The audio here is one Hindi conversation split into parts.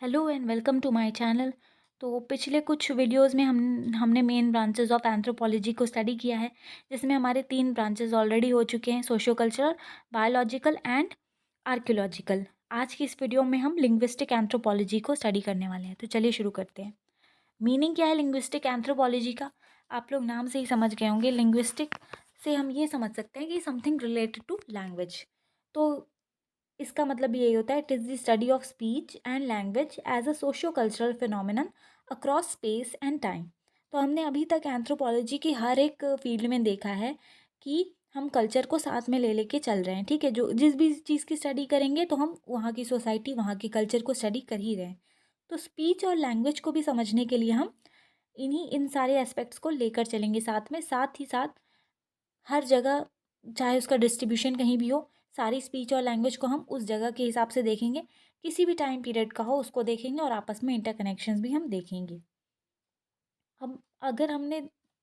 Hello and welcome to my channel. तो पिछले कुछ वीडियोस में हमने मेन ब्रांचेस ऑफ एंथ्रोपोलॉजी को स्टडी किया है, जिसमें हमारे 3 ब्रांचेस ऑलरेडी हो चुके हैं: socio cultural, biological and archaeological. आज की इस वीडियो में हम लिंग्विस्टिक एंथ्रोपोलॉजी को स्टडी करने वाले हैं। तो चलिए शुरू करते हैं। मीनिंग क्या है लिंग्विस्टिक एंथ्रोपोलॉजी का? आप लोग नाम से ही समझ गए होंगे। लिंग्विस्टिक से हम ये समझ सकते हैं कि समथिंग रिलेटेड टू लैंग्वेज। तो इसका मतलब यही होता है, it is the study of speech and language as a socio cultural phenomenon across space and time. तो हमने अभी तक एंथ्रोपोलॉजी की हर एक फील्ड में देखा है कि हम कल्चर को साथ में ले लेके चल रहे हैं। ठीक है, जो जिस भी चीज़ की स्टडी करेंगे तो हम वहाँ की सोसाइटी, वहाँ के कल्चर को स्टडी कर ही रहे हैं। तो स्पीच और लैंग्वेज को भी समझने के लिए हम इन सारे एस्पेक्ट्स को लेकर चलेंगे साथ ही साथ हर जगह, चाहे उसका डिस्ट्रीब्यूशन कहीं भी हो, सारी स्पीच और लैंग्वेज को हम उस जगह के हिसाब से देखेंगे। किसी भी टाइम पीरियड का हो उसको देखेंगे और आपस में इंटरकनेक्शंस भी हम देखेंगे। हम अगर हमने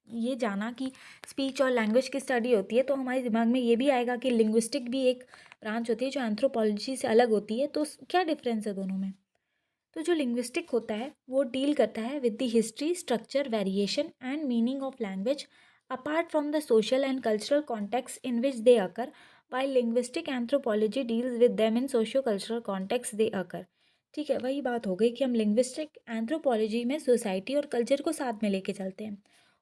ये जाना कि स्पीच और लैंग्वेज की स्टडी होती है, तो हमारे दिमाग में ये भी आएगा कि लिंग्विस्टिक भी एक ब्रांच होती है जो एंथ्रोपोलॉजी से अलग होती है। तो क्या डिफरेंस है दोनों में? तो जो लिंग्विस्टिक होता है वो डील करता है with the history, structure, variation and meaning of language apart from the social and cultural context in which they occur, while linguistic anthropology deals with them in socio-cultural context they occur। ठीक है, वही बात हो गई कि हम लिंग्विस्टिक एंथ्रोपोलॉजी में सोसाइटी और कल्चर को साथ में लेके चलते हैं।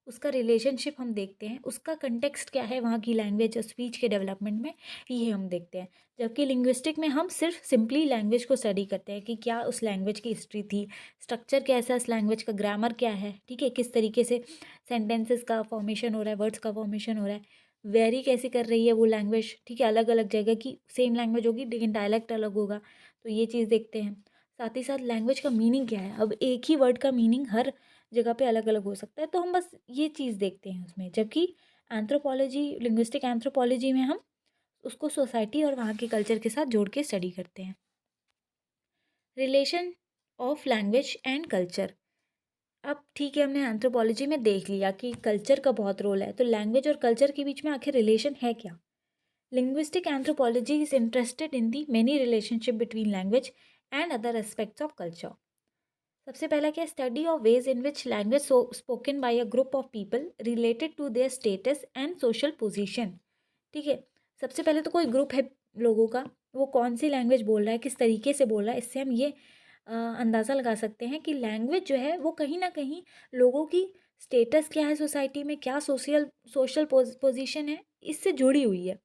उसका रिलेशनशिप हम देखते हैं, उसका कंटेक्स्ट क्या है वहाँ की लैंग्वेज और स्पीच के डेवलपमेंट में, ये हम देखते हैं। जबकि लिंग्विस्टिक में हम सिर्फ सिंपली लैंग्वेज को स्टडी करते हैं कि क्या उस लैंग्वेज की हिस्ट्री थी, स्ट्रक्चर कैसा, उस लैंग्वेज का ग्रामर क्या है, ठीक है, किस तरीके से सेंटेंसेस का फॉर्मेशन हो रहा है, वर्ड्स का फॉर्मेशन हो रहा है, वेरी कैसे कर रही है वो लैंग्वेज। ठीक है, अलग अलग जगह की सेम लैंग्वेज होगी लेकिन डायलेक्ट अलग होगा, तो ये चीज़ देखते हैं। साथ ही साथ लैंग्वेज का मीनिंग क्या है, अब एक ही वर्ड का मीनिंग हर जगह पे अलग अलग हो सकता है, तो हम बस ये चीज़ देखते हैं उसमें। जबकि एंथ्रोपोलॉजी, लिंग्विस्टिक एंथ्रोपोलॉजी में हम उसको सोसाइटी और वहाँ के कल्चर के साथ जोड़ के स्टडी करते हैं। Relation of language and culture. अब ठीक है, हमने एंथ्रोपोलॉजी में देख लिया कि कल्चर का बहुत रोल है, तो लैंग्वेज और कल्चर के बीच में आखिर रिलेशन है क्या? Linguistic anthropology is interested in the many relationship between language and other aspects of culture. सबसे पहला क्या? Study of ways in which language spoken by a group of people related to their status and social position. ठीक है, सबसे पहले तो कोई ग्रुप है लोगों का, वो कौन सी लैंग्वेज बोल रहा है, किस तरीके से बोल रहा है, इससे हम ये अंदाज़ा लगा सकते हैं कि लैंग्वेज जो है वो कहीं ना कहीं लोगों की स्टेटस क्या है सोसाइटी में, क्या सोशल सोशल पोजीशन है, इससे जुड़ी हुई है।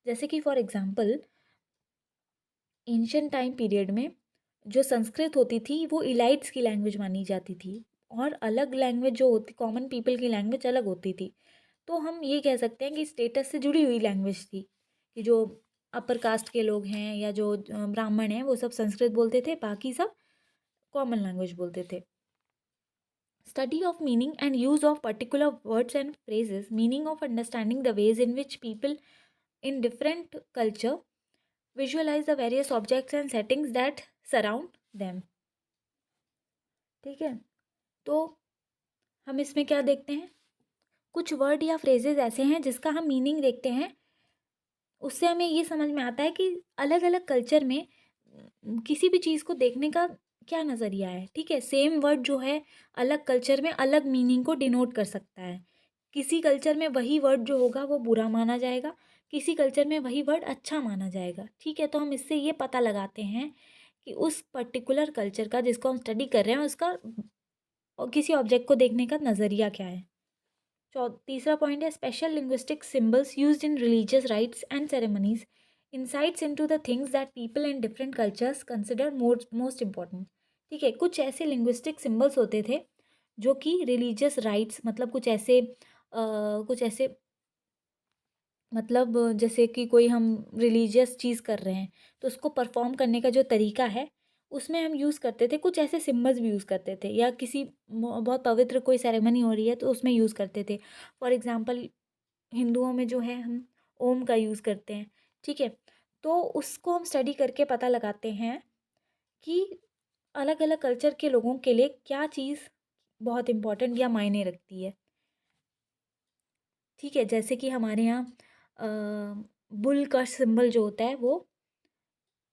जैसे कि for example, ancient time period में जो संस्कृत होती थी वो इलाइट्स की लैंग्वेज मानी जाती थी, और अलग लैंग्वेज जो होती, कॉमन पीपल की लैंग्वेज अलग होती थी। तो हम ये कह सकते हैं कि स्टेटस से जुड़ी हुई लैंग्वेज थी, कि जो अपर कास्ट के लोग हैं या जो ब्राह्मण हैं वो सब संस्कृत बोलते थे, बाकी सब कॉमन लैंग्वेज बोलते थे। Study of meaning and use of particular words and phrases, meaning of understanding the ways in which people in different culture visualize the various objects and settings that surround them। ठीक है, तो हम इसमें क्या देखते हैं, कुछ वर्ड या फ्रेजेस ऐसे हैं जिसका हम मीनिंग देखते हैं, उससे हमें ये समझ में आता है कि अलग अलग कल्चर में किसी भी चीज़ को देखने का क्या नज़रिया है। ठीक है, सेम वर्ड जो है अलग कल्चर में अलग मीनिंग को डिनोट कर सकता है। किसी कल्चर में वही वर्ड जो होगा वो बुरा माना जाएगा, किसी कल्चर में वही वर्ड अच्छा माना जाएगा। ठीक है, तो हम इससे ये पता लगाते हैं कि उस पर्टिकुलर कल्चर का, जिसको हम स्टडी कर रहे हैं, उसका और किसी ऑब्जेक्ट को देखने का नज़रिया क्या है। तीसरा पॉइंट है special linguistic symbols used in religious rights and ceremonies, insights into the things that people in different cultures consider most important। ठीक है, कुछ ऐसे लिंग्विस्टिक सिम्बल्स होते थे जो कि रिलीजियस राइट्स, मतलब कुछ ऐसे मतलब जैसे कि कोई हम रिलीजियस चीज़ कर रहे हैं तो उसको परफॉर्म करने का जो तरीका है उसमें हम यूज़ करते थे, कुछ ऐसे सिम्बल्स भी यूज़ करते थे, या किसी बहुत पवित्र कोई सेरेमनी हो रही है तो उसमें यूज़ करते थे। फॉर एग्जांपल, हिंदुओं में जो है हम ओम का यूज़ करते हैं। ठीक है, तो उसको हम स्टडी करके पता लगाते हैं कि अलग अलग कल्चर के लोगों के लिए क्या चीज़ बहुत इम्पोर्टेंट या मायने रखती है। ठीक है, जैसे कि हमारे यहाँ बुल का सिंबल जो होता है वो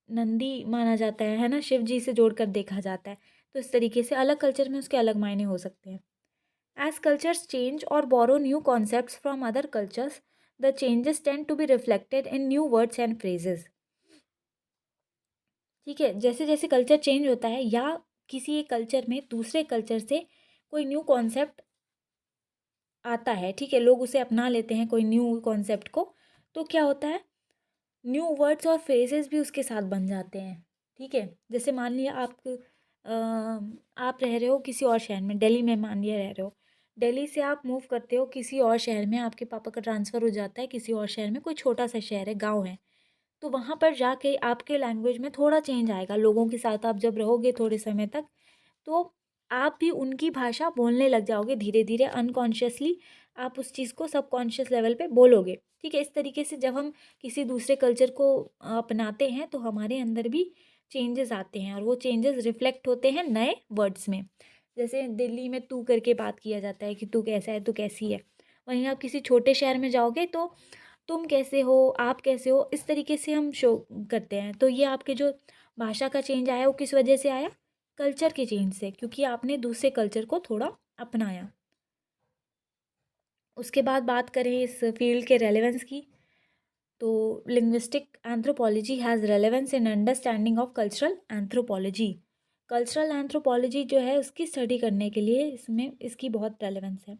नंदी माना जाता है ना, शिव जी से जोड़कर देखा जाता है। तो इस तरीके से अलग कल्चर में उसके अलग मायने हो सकते हैं। एज कल्चर्स चेंज और borrow new concepts from other cultures, the changes tend to be reflected in new words and phrases. ठीक है, जैसे जैसे कल्चर चेंज होता है या किसी एक कल्चर में दूसरे कल्चर से कोई न्यू कॉन्सेप्ट आता है, ठीक है, लोग उसे अपना लेते हैं कोई न्यू कॉन्सेप्ट को, तो क्या होता है, न्यू वर्ड्स और फ्रेजेस भी उसके साथ बन जाते हैं। ठीक है, जैसे मान लिया आप रह रहे हो किसी और शहर में, दिल्ली में मान लिया रह रहे हो, दिल्ली से आप मूव करते हो किसी और शहर में, आपके पापा का ट्रांसफ़र हो जाता है किसी और शहर में, कोई छोटा सा शहर है, गाँव है, तो वहाँ पर जाके आपके लैंग्वेज में थोड़ा चेंज आएगा। लोगों के साथ आप जब रहोगे थोड़े समय तक, तो आप भी उनकी भाषा बोलने लग जाओगे धीरे धीरे, अनकॉन्शियसली आप उस चीज़ को सबकॉन्शियस लेवल पे बोलोगे। ठीक है, इस तरीके से जब हम किसी दूसरे कल्चर को अपनाते हैं तो हमारे अंदर भी चेंजेस आते हैं और वो चेंजेस रिफ्लेक्ट होते हैं नए वर्ड्स में। जैसे दिल्ली में तू करके बात किया जाता है कि तू कैसा है, तू कैसी है। वहीं आप किसी छोटे शहर में जाओगे तो तुम कैसे हो, आप कैसे हो, इस तरीके से हम शो करते हैं। तो ये आपके जो भाषा का चेंज आया वो किस वजह से आया, कल्चर के चेंज से, क्योंकि आपने दूसरे कल्चर को थोड़ा अपनाया। उसके बाद बात करें इस फील्ड के रेलेवेंस की, तो linguistic anthropology has relevance in understanding of cultural anthropology. Cultural anthropology जो है उसकी स्टडी करने के लिए इसमें इसकी बहुत रेलेवेंस है।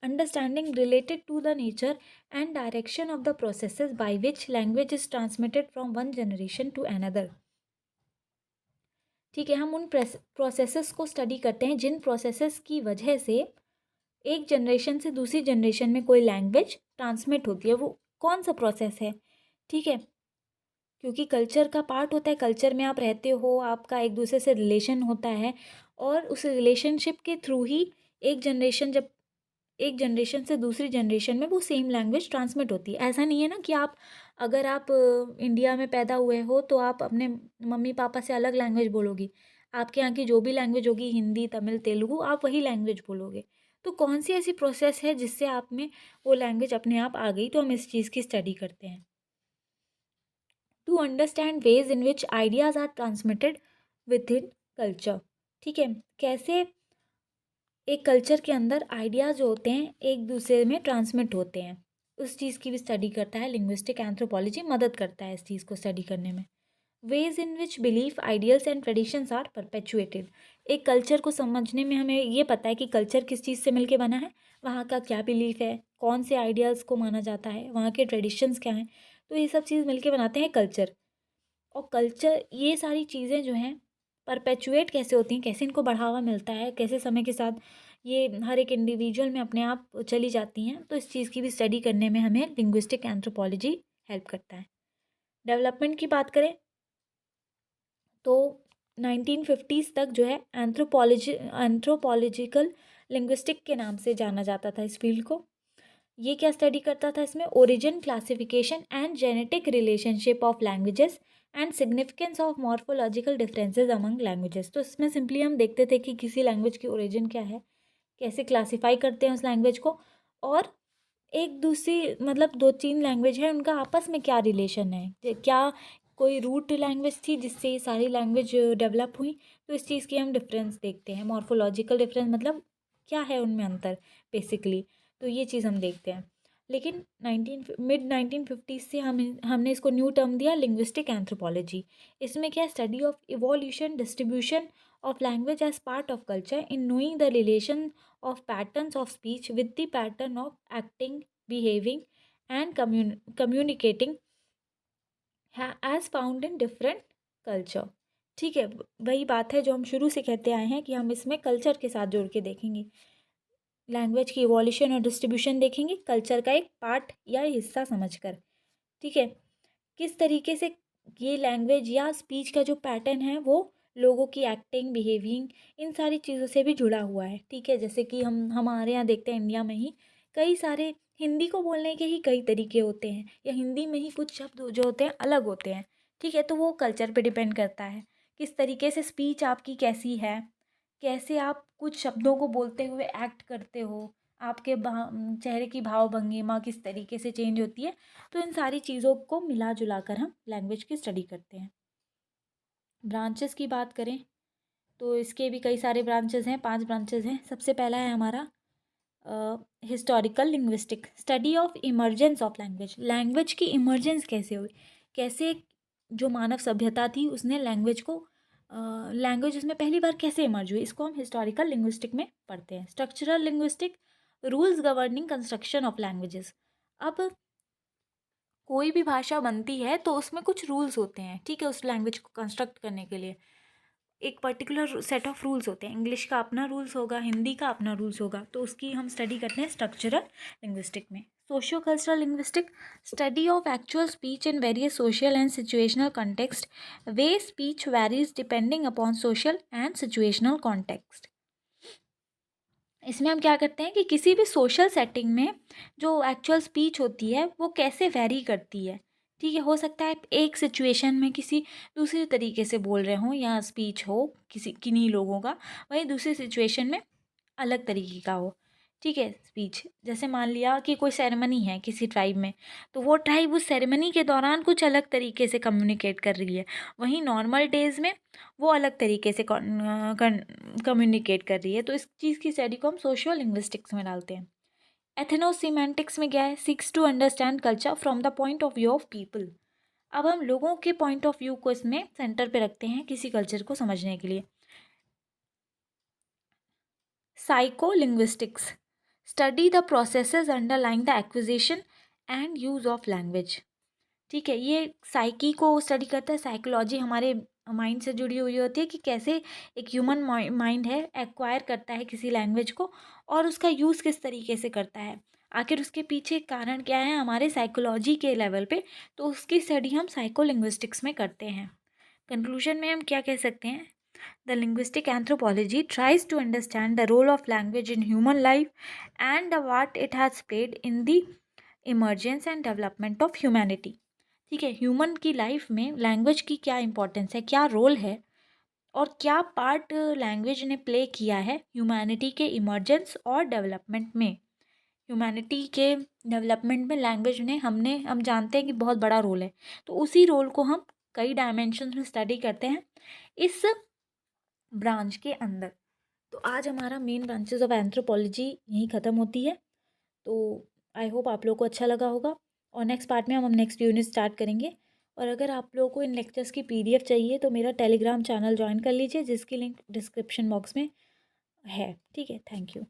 Understanding related to the nature and direction of the processes by which language is transmitted from one generation to another. ठीक है, हम उन प्रोसेसेस को स्टडी करते हैं जिन प्रोसेसेस की वजह से एक जनरेशन से दूसरी जनरेशन में कोई लैंग्वेज ट्रांसमिट होती है, वो कौन सा प्रोसेस है। ठीक है, क्योंकि कल्चर का पार्ट होता है, कल्चर में आप रहते हो, आपका एक दूसरे से रिलेशन होता है और उस रिलेशनशिप के थ्रू ही एक जनरेशन जब एक जनरेशन से दूसरी जनरेशन में वो सेम लैंग्वेज ट्रांसमिट होती है। ऐसा नहीं है ना कि आप अगर आप इंडिया में पैदा हुए हो तो आप अपने मम्मी पापा से अलग लैंग्वेज बोलोगी। आपके यहाँ की जो भी लैंग्वेज होगी, हिंदी, तमिल, तेलुगु, आप वही लैंग्वेज बोलोगे। तो कौन सी ऐसी प्रोसेस है जिससे आप में वो लैंग्वेज अपने आप आ गई, तो हम इस चीज़ की स्टडी करते हैं। To understand ways in which ideas are transmitted within culture. ठीक है, कैसे एक कल्चर के अंदर आइडियाज़ जो होते हैं एक दूसरे में ट्रांसमिट होते हैं, उस चीज़ की भी स्टडी करता है लिंग्विस्टिक एंथ्रोपोलॉजी, मदद करता है इस चीज़ को स्टडी करने में। Ways in which belief ideals and traditions are perpetuated. एक कल्चर को समझने में हमें ये पता है कि कल्चर किस चीज़ से मिलके बना है, वहाँ का क्या बिलीफ है, कौन से आइडियाल्स को माना जाता है, वहाँ के ट्रेडिशंस क्या हैं, तो ये सब चीज़ मिलके बनाते हैं कल्चर। और कल्चर, ये सारी चीज़ें जो हैं परपेचुएट कैसे होती हैं, कैसे इनको बढ़ावा मिलता है, कैसे समय के साथ ये हर एक इंडिविजुअल में अपने आप चली जाती हैं, तो इस चीज़ की भी स्टडी करने में हमें लिंग्विस्टिक एंथ्रोपोलॉजी हेल्प करता है। डेवलपमेंट की बात करें तो 1950s तक जो है एंथ्रोपोलॉजिकल लिंग्विस्टिक के नाम से जाना जाता था इस फील्ड को। ये क्या स्टडी करता था, इसमें origin, classification and genetic relationship of languages and significance of morphological differences among languages. तो इसमें सिंपली हम देखते थे कि किसी लैंग्वेज की ओरिजिन क्या है, कैसे क्लासीफाई करते हैं उस लैंग्वेज को, और एक दूसरी मतलब दो तीन लैंग्वेज है उनका आपस में क्या रिलेशन है, क्या कोई रूट लैंग्वेज थी जिससे ये सारी लैंग्वेज डेवलप हुई। तो इस चीज़ की हम डिफरेंस देखते हैं, मॉर्फोलॉजिकल डिफरेंस मतलब क्या है उनमें अंतर बेसिकली, तो ये चीज़ हम देखते हैं। लेकिन मिड 1950 से हमने इसको न्यू टर्म दिया लिंग्विस्टिक एंथ्रोपोलॉजी। इसमें क्या, study of evolution distribution of language as part of culture in knowing the relation of patterns of speech with the pattern of acting, behaving and communicating as found in different culture। ठीक है, वही बात है जो हम शुरू से कहते आए हैं कि हम इसमें कल्चर के साथ जोड़ के देखेंगे, लैंग्वेज की इवोल्यूशन और डिस्ट्रीब्यूशन देखेंगे कल्चर का एक पार्ट या हिस्सा समझकर। ठीक है, किस तरीके से ये लैंग्वेज या स्पीच का जो पैटर्न है वो लोगों की एक्टिंग, बिहेविंग, इन सारी चीज़ों से भी जुड़ा हुआ है। ठीक है, जैसे कि हम हमारे यहाँ देखते हैं इंडिया में ही कई सारे हिंदी को बोलने के ही कई तरीके होते हैं, या हिंदी में ही कुछ शब्द जो होते हैं अलग होते हैं। ठीक है, तो वो कल्चर पे डिपेंड करता है किस तरीके से स्पीच आपकी कैसी है, कैसे आप कुछ शब्दों को बोलते हुए एक्ट करते हो, आपके चेहरे की भाव भंगिमा किस तरीके से चेंज होती है। तो इन सारी चीज़ों को मिला जुला कर हम लैंग्वेज की स्टडी करते हैं। ब्रांचेस की बात करें तो इसके भी कई सारे ब्रांचेस हैं, 5 ब्रांचेस हैं। सबसे पहला है हमारा historical linguistic, study of emergence of language. Language की इमर्जेंस कैसे हुई, कैसे जो मानव सभ्यता थी उसने लैंग्वेज को लैंग्वेज उसमें पहली बार कैसे इमर्ज हुई, इसको हम हिस्टोरिकल लिंग्विस्टिक में पढ़ते हैं। Structural linguistic, rules governing construction of languages. अब कोई भी भाषा बनती है तो उसमें कुछ रूल्स होते हैं, ठीक है, उस लैंग्वेज को कंस्ट्रक्ट करने के लिए एक पर्टिकुलर सेट ऑफ रूल्स होते हैं। इंग्लिश का अपना रूल्स होगा, हिंदी का अपना रूल्स होगा, तो उसकी हम स्टडी करते हैं स्ट्रक्चरल लिंग्विस्टिक में। Socio cultural linguistic, study of actual speech in various social and situational context, way speech varies depending upon social and situational context. इसमें हम क्या करते हैं कि किसी भी सोशल सेटिंग में जो एक्चुअल स्पीच होती है वो कैसे वेरी करती है, ठीक है। हो सकता है एक सिचुएशन में किसी दूसरे तरीके से बोल रहे हों या स्पीच हो किसी किन्हीं लोगों का, वहीं दूसरी सिचुएशन में अलग तरीके का हो, ठीक है, स्पीच। जैसे मान लिया कि कोई सेरेमनी है किसी ट्राइब में, तो वो ट्राइब उस सेरेमनी के दौरान कुछ अलग तरीके से कम्युनिकेट कर रही है, वहीं नॉर्मल डेज में वो अलग तरीके से कम्युनिकेट कर रही है। तो इस चीज़ की स्टडी को हम सोशियो लिंग्विस्टिक्स में डालते हैं। एथनोसीमेंटिक्स में क्या है, seeks to understand culture from the point of view of people. अब हम लोगों के पॉइंट ऑफ व्यू को इसमें सेंटर पे रखते हैं किसी कल्चर को समझने के लिए। Psycho linguistics, study the processes underlying the acquisition and use of language, ठीक है। ये साइकी को स्टडी करता है, साइकोलॉजी हमारे माइंड से जुड़ी हुई होती है कि कैसे एक ह्यूमन माइंड है एक्वायर करता है किसी लैंग्वेज को और उसका यूज़ किस तरीके से करता है, आखिर उसके पीछे कारण क्या है हमारे साइकोलॉजी के लेवल पे, तो उसकी स्टडी हम साइको लिंग्विस्टिक्स में करते हैं। कंक्लूजन में हम क्या कह सकते हैं, the linguistic anthropology tries to understand the role of language in human life and the what it has played in the emergence and development of humanity, ठीक है। ह्यूमन की लाइफ में लैंग्वेज की क्या इंपॉर्टेंस है, क्या रोल है और क्या पार्ट लैंग्वेज ने प्ले किया है ह्यूमैनिटी के इमर्जेंस और डेवलपमेंट में। ह्यूमैनिटी के डेवलपमेंट में लैंग्वेज ने हम जानते हैं कि बहुत बड़ा रोल है, तो उसी रोल को हम कई डायमेंशन में स्टडी करते हैं इस ब्रांच के अंदर। तो आज हमारा मेन ब्रांचेस ऑफ एंथ्रोपोलॉजी यहीं ख़त्म होती है। तो आई होप आप लोगों को अच्छा लगा होगा और नेक्स्ट पार्ट में हम नेक्स्ट यूनिट स्टार्ट करेंगे। और अगर आप लोगों को इन लेक्चर्स की पीडीएफ चाहिए तो मेरा टेलीग्राम चैनल ज्वाइन कर लीजिए जिसकी लिंक डिस्क्रिप्शन बॉक्स में है, ठीक है। Thank you.